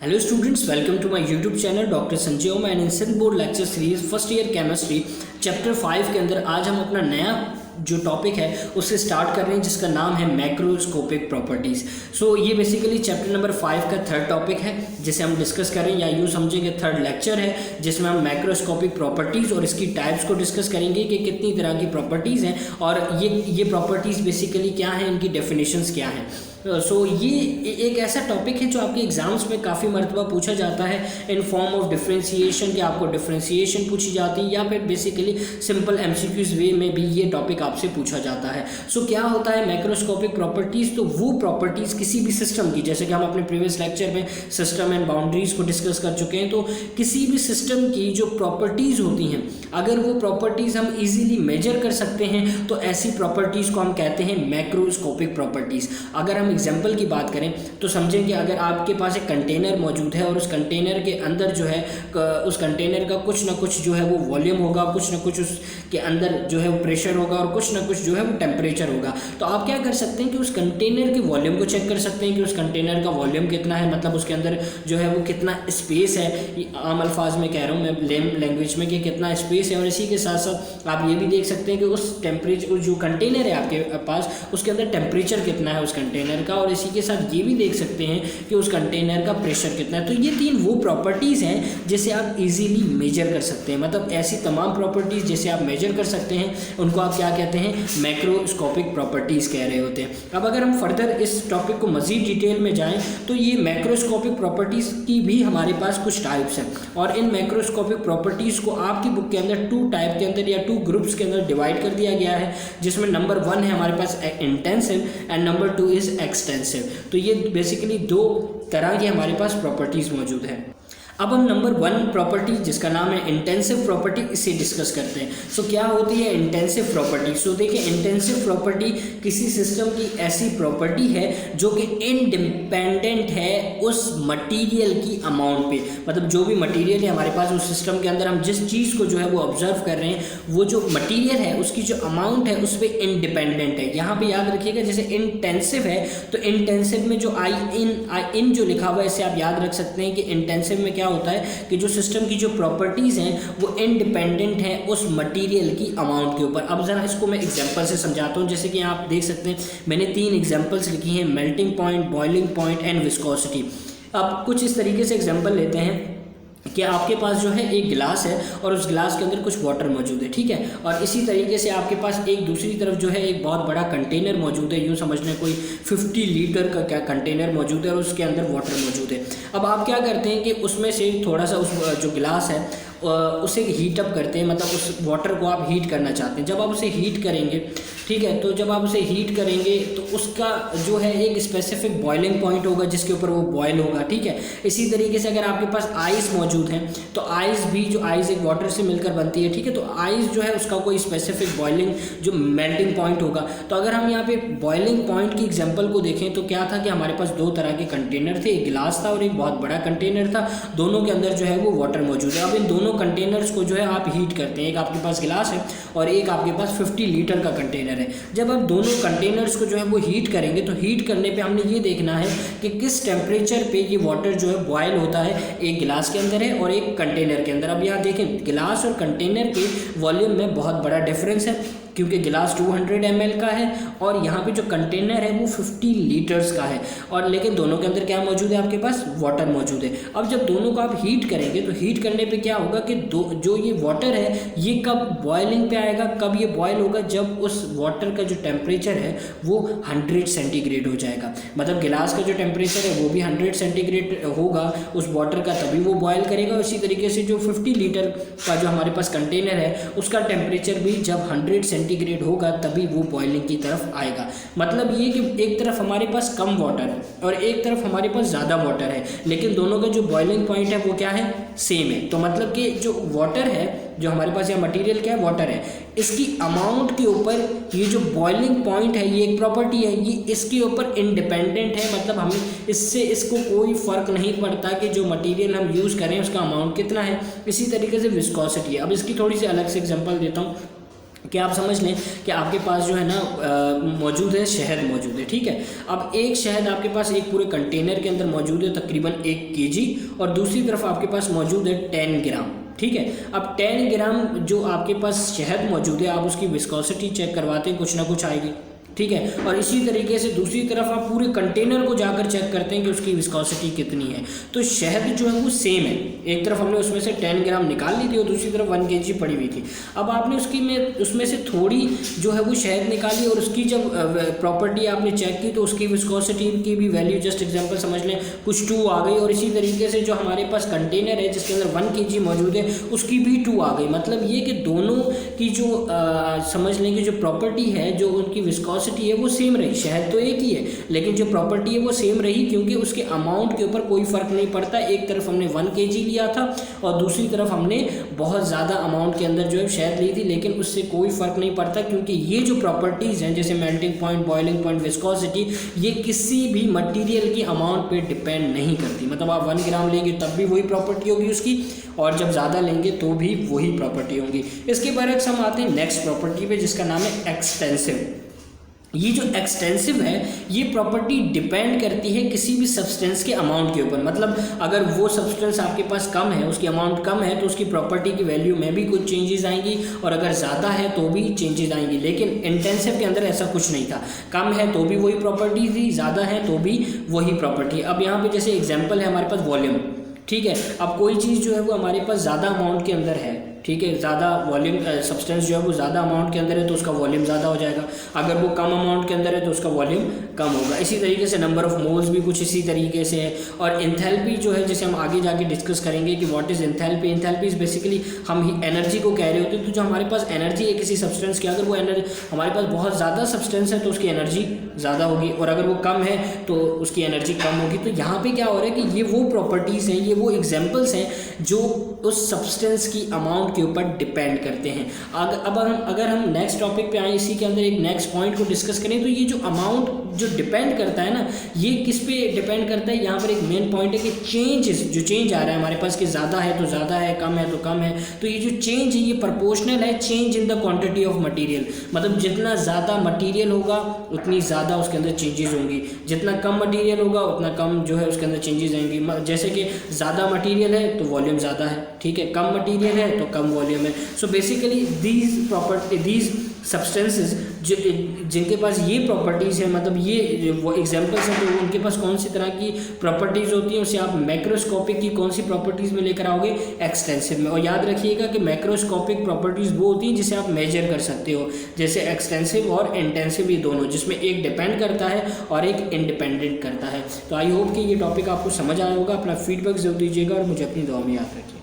Hello students, welcome to my YouTube channel doctor Sanjay Om and in synth board lecture series first year chemistry chapter 5 के अंदर आज हम अपना नया जो टॉपिक है उससे स्टार्ट कर रहे हैं जिसका नाम है मैक्रोस्कोपिक प्रॉपर्टीज़। सो ये बेसिकली चैप्टर नंबर 5 का थर्ड टॉपिक है जिसे हम डिस्कस करें या यूँ समझेंगे थर्ड लेक्चर है जिसमें हम मैक्रोस्कोपिक प्रॉपर्टीज़ और इसकी टाइप्स को डिस्कस करेंगे कि कितनी तरह की प्रॉपर्टीज़ हैं और ये प्रॉपर्टीज़ बेसिकली क्या हैं, इनकी डेफिनेशंस क्या हैं। सो ये एक ऐसा टॉपिक है जो आपके एग्जाम्स में काफ़ी मरतबा पूछा जाता है इन फॉर्म ऑफ डिफरेंशिएशन, कि आपको डिफरेंशिएशन पूछी जाती है या फिर बेसिकली सिंपल एमसीक्यूज वे में भी ये टॉपिक आपसे पूछा जाता है। सो क्या होता है मैक्रोस्कोपिक प्रॉपर्टीज़? तो वो प्रॉपर्टीज़ किसी भी सिस्टम की, जैसे कि हम अपने प्रीवियस लेक्चर में सिस्टम एंड बाउंड्रीज़ को डिस्कस कर चुके हैं, तो किसी भी सिस्टम की जो प्रॉपर्टीज़ होती हैं अगर वो प्रॉपर्टीज़ हम इजीली मेजर कर सकते हैं तो ऐसी प्रॉपर्टीज़ को हम कहते हैं मैक्रोस्कोपिक प्रॉपर्टीज़। अगर हम एग्जाम्पल की बात करें तो समझें कि अगर आपके पास एक कंटेनर मौजूद है और उस कंटेनर के अंदर जो है उस कंटेनर का कुछ ना कुछ जो है वो वॉल्यूम होगा, कुछ ना कुछ उसके अंदर जो है वो प्रेशर होगा और कुछ ना कुछ जो है वो टेम्परेचर होगा, तो आप क्या कर सकते हैं कि उस कंटेनर के वॉल्यूम को चेक कर सकते हैं कि उस कंटेनर का वॉल्यूम कितना है, मतलब उसके अंदर जो है वो कितना स्पेस है। आम अल्फाज में कह रहा हूँ मैं, लेम लैंग्वेज में, कि कितना स्पेस है। और इसी के साथ साथ आप ये भी देख सकते हैं कि उस टेम्परेचर जो कंटेनर है आपके पास उसके अंदर टेम्परेचर कितना है उस कंटेनर का, और इसी के साथ ये भी देख सकते हैं कि उस कंटेनर का प्रेशर कितना है। तो ये तीन वो प्रॉपर्टीज़ हैं जिसे आप इजीली मेजर कर सकते हैं, मतलब ऐसी तमाम प्रॉपर्टीज़ जिसे आप मेजर कर सकते हैं उनको आप क्या कहते हैं, मैक्रोस्कोपिक प्रॉपर्टीज़ कह रहे होते हैं। अब अगर हम फर्दर इस टॉपिक को मज़ीद डिटेल में जाएँ तो ये मैक्रोस्कोपिक प्रॉपर्टीज़ की भी हमारे पास कुछ टाइप्स हैं और इन मैक्रोस्कोपिक प्रॉपर्टीज़ को आपकी बुक के अंदर 2 टाइप के अंदर या 2 ग्रुप्स के अंदर डिवाइड कर दिया गया है, जिसमें नंबर 1 है हमारे पास intensive and number 2 is extensive. तो ये बेसिकली 2 तरह की हमारे पास प्रॉपर्टीज़ मौजूद है। अब हम नंबर 1 प्रॉपर्टी जिसका नाम है इंटेंसिव प्रॉपर्टी, इसे डिस्कस करते हैं। सो क्या होती है इंटेंसिव प्रॉपर्टी? सो देखिए, इंटेंसिव प्रॉपर्टी किसी सिस्टम की ऐसी प्रॉपर्टी है जो कि इंडिपेंडेंट है उस मटेरियल की अमाउंट पे, मतलब जो भी मटेरियल है हमारे पास उस सिस्टम के अंदर, हम जिस चीज़ को जो है वो ऑब्जर्व कर रहे हैं वो जो मटीरियल है उसकी जो अमाउंट है उस पर इंडिपेंडेंट है। यहाँ पर याद रखिएगा, जैसे इंटेंसिव है तो इंटेंसिव में जो आई इन जो लिखा हुआ है इसे आप याद रख सकते हैं कि इंटेंसिव में क्या होता है कि जो सिस्टम की जो प्रॉपर्टीज़ हैं वो इंडिपेंडेंट हैं उस मटेरियल की अमाउंट के ऊपर। अब ज़रा इसको मैं एग्जांपल से समझाता हूँ। जैसे कि आप देख सकते हैं मैंने 3 एग्जांपल्स लिखी हैं, melting point, boiling point and viscosity. अब कुछ इस तरीके से एग्जांपल लेते हैं कि आपके पास जो है एक गिलास है और उस गिलास के अंदर कुछ वाटर मौजूद है, ठीक है, और इसी तरीके से आपके पास एक दूसरी तरफ जो है एक बहुत बड़ा कंटेनर मौजूद है, यूँ समझने कोई 50 लीटर का क्या कंटेनर मौजूद है और उसके अंदर वाटर मौजूद है। अब आप क्या करते हैं कि उसमें से थोड़ा सा उस जो गिलास है उसे हीट अप करते हैं, मतलब उस वाटर को आप हीट करना चाहते हैं। जब आप उसे हीट करेंगे, ठीक है, तो जब आप उसे हीट करेंगे तो उसका जो है एक स्पेसिफिक बॉइलिंग पॉइंट होगा जिसके ऊपर वो बॉयल होगा, ठीक है। इसी तरीके से अगर आपके पास आइस मौजूद है तो आइस भी, जो आइस एक वाटर से मिलकर बनती है, ठीक है, तो आइस जो है उसका कोई स्पेसिफिक बॉइलिंग जो मेल्टिंग पॉइंट होगा। तो अगर हम यहाँ पे बॉइलिंग पॉइंट की एग्जाम्पल को देखें तो क्या था कि हमारे पास 2 तरह के कंटेनर थे, एक गिलास था और एक बहुत बड़ा कंटेनर था, दोनों के अंदर जो है वो वाटर मौजूद है। अब इन दोनों कंटेनर्स को जो है आप हीट करते हैं, एक आपके पास गिलास है और एक आपके पास 50 लीटर का कंटेनर है। जब आप दोनों कंटेनर्स को जो है वो हीट करेंगे तो हीट करने पे हमने ये देखना है कि किस टेम्परेचर पे ये वाटर जो है बॉयल होता है, एक गिलास के अंदर है और एक कंटेनर के अंदर। अब यहाँ देखें, गिलास और कंटेनर के वॉल्यूम में बहुत बड़ा डिफरेंस है क्योंकि गिलास 200 ml का है और यहाँ पे जो कंटेनर है वो 50 लीटर्स का है, और लेकिन दोनों के अंदर क्या मौजूद है, आपके पास वाटर मौजूद है। अब जब दोनों को आप हीट करेंगे तो हीट करने पे क्या होगा कि जो ये वाटर है ये कब बॉइलिंग पे आएगा, कब ये बॉयल होगा, जब उस वाटर का जो टेम्परेचर है वो 100 सेंटीग्रेड हो जाएगा। मतलब गिलास का जो टेम्परेचर है वो भी 100 सेंटीग्रेड होगा उस वाटर का, तभी वो बॉयल करेगा। इसी तरीके से जो 50 लीटर का जो हमारे पास कंटेनर है उसका टेम्परेचर भी जब 100 सेंटीग्रेड होगा तभी वो बॉइलिंग की तरफ आएगा। मतलब ये कि एक तरफ हमारे पास कम वाटर है और एक तरफ हमारे पास ज़्यादा वाटर है, लेकिन दोनों का जो बॉइलिंग पॉइंट है वो क्या है, सेम है। तो मतलब कि जो वाटर है, जो हमारे पास यहाँ मटेरियल क्या है, वाटर है, इसकी अमाउंट के ऊपर ये जो बॉइलिंग पॉइंट है ये एक प्रॉपर्टी है, ये इसके ऊपर इंडिपेंडेंट है। मतलब हमें इसको कोई फ़र्क नहीं पड़ता कि जो मटेरियल हम यूज़ करें उसका अमाउंट कितना है। इसी तरीके से विस्कोसिटी है। अब इसकी थोड़ी सी अलग से एग्जांपल देता हूँ। कि आप समझ लें कि आपके पास जो है ना मौजूद है, शहद मौजूद है, ठीक है। अब एक शहद आपके पास एक पूरे कंटेनर के अंदर मौजूद है तकरीबन 1 kg, और दूसरी तरफ आपके पास मौजूद है 10 ग्राम, ठीक है। अब 10 ग्राम जो आपके पास शहद मौजूद है, आप उसकी विस्कोसिटी चेक करवाते हैं, कुछ ना कुछ आएगी, ठीक है। और इसी तरीके से दूसरी तरफ आप पूरे कंटेनर को जाकर चेक करते हैं कि उसकी विस्कोसिटी कितनी है। तो शहद जो है वो सेम है, एक तरफ हमने उसमें से 10 ग्राम निकाल ली थी और दूसरी तरफ 1 kg पड़ी हुई थी। अब आपने उसमें से थोड़ी जो है वो शहद निकाली और उसकी जब प्रॉपर्टी आपने चेक की तो उसकी विस्कोसिटी की भी वैल्यू, जस्ट एग्जाम्पल समझ लें, कुछ 2 आ गई। और इसी तरीके से जो हमारे पास कंटेनर है जिसके अंदर 1 kg मौजूद है, उसकी भी 2 आ गई। मतलब ये कि दोनों की जो समझ लें कि जो प्रॉपर्टी है, जो उनकी विस्कोसिटी है वो सेम रही। शहद तो एक ही है लेकिन जो प्रॉपर्टी है वो सेम रही, क्योंकि उसके अमाउंट के ऊपर कोई फ़र्क नहीं पड़ता। एक तरफ हमने 1 kg लिया था और दूसरी तरफ हमने बहुत ज़्यादा अमाउंट के अंदर जो है शहद ली थी, लेकिन उससे कोई फ़र्क नहीं पड़ता, क्योंकि ये जो प्रॉपर्टीज़ हैं जैसे melting point, boiling point, viscosity, ये किसी भी मटीरियल की अमाउंट पे डिपेंड नहीं करती। मतलब आप 1 ग्राम लेंगे तब भी वही प्रॉपर्टी होगी उसकी, और जब ज़्यादा लेंगे तो भी वही प्रॉपर्टी होगी। इसके बरक्स हम आते हैं नेक्स्ट प्रॉपर्टी पे, जिसका नाम है एक्सटेंसिव। ये जो एक्सटेंसिव है, ये प्रॉपर्टी डिपेंड करती है किसी भी सब्सटेंस के अमाउंट के ऊपर। मतलब अगर वो सब्सटेंस आपके पास कम है, उसकी अमाउंट कम है, तो उसकी प्रॉपर्टी की वैल्यू में भी कुछ चेंजेस आएंगी, और अगर ज़्यादा है तो भी चेंजेस आएंगी। लेकिन इंटेंसिव के अंदर ऐसा कुछ नहीं था, कम है तो भी वही प्रॉपर्टी थी, ज़्यादा है तो भी वही प्रॉपर्टी। अब यहाँ पर जैसे एग्जाम्पल है हमारे पास वॉल्यूम, ठीक है। अब कोई चीज़ जो है वो हमारे पास ज़्यादा अमाउंट के अंदर है, ठीक है, ज़्यादा वॉल्यूम सब्सटेंस जो है वो ज़्यादा अमाउंट के अंदर है तो उसका वॉल्यूम ज़्यादा हो जाएगा। अगर वो कम अमाउंट के अंदर है तो उसका वॉल्यूम कम होगा। इसी तरीके से नंबर ऑफ मोल्स भी कुछ इसी तरीके से है। और एंथैल्पी जो है, जैसे हम आगे जाके डिस्कस करेंगे कि what is enthalpy. Enthalpy is basically हम ही एनर्जी को कह रहे होते हैं। तो जो हमारे पास एनर्जी है किसी सब्सटेंस की, अगर वो एनर्जी हमारे पास बहुत ज़्यादा सब्सटेंस है तो उसकी एनर्जी ज़्यादा होगी, और अगर वो कम है तो उसकी एनर्जी कम होगी। तो यहाँ पे क्या हो रहा है कि ये वो प्रॉपर्टीज़ हैं, ये वो एग्जांपल्स हैं जो उस सब्सटेंस की अमाउंट के ऊपर डिपेंड करते हैं। अगर हम नेक्स्ट टॉपिक पे आए, इसी के अंदर एक नेक्स्ट पॉइंट को डिस्कस करें, तो ये जो अमाउंट जो डिपेंड करता है ना, ये किस पे डिपेंड करता है। यहाँ पर एक मेन पॉइंट है कि जो चेंज आ रहा है हमारे पास, कि ज़्यादा है तो ज़्यादा है, कम है तो कम है। तो ये जो चेंज है ये प्रोपोर्शनल है change in the quantity of material. मतलब जितना ज़्यादा मटेरियल होगा उतनी ज़्यादा उसके अंदर चेंजेस होंगी, जितना कम मटेरियल होगा उतना कम जो है उसके अंदर चेंजेस आएंगी। जैसे कि ज़्यादा मटेरियल है तो वॉल्यूम ज़्यादा है, ठीक है, कम मटेरियल है तो कम वॉल्यूम है। सो बेसिकली दीज सब्सटेंसेस जिनके पास ये प्रॉपर्टीज़ है, मतलब ये वो एग्जांपल्स हैं, तो उनके पास कौन सी तरह की प्रॉपर्टीज़ होती हैं, उसे आप मैक्रोस्कोपिक की कौन सी प्रॉपर्टीज़ में लेकर आओगे, एक्सटेंसिव में। और याद रखिएगा कि मैक्रोस्कोपिक प्रॉपर्टीज़ वो होती हैं जिसे आप मेजर कर सकते हो, जैसे एक्सटेंसिव और इंटेंसिव, ये दोनों, जिसमें एक डिपेंड करता है और एक इंडिपेंडेंट करता है। तो आई होप कि ये टॉपिक आपको समझ आया होगा। अपना फीडबैक जरूर दीजिएगा और मुझे अपनी दुआ में याद रखिए।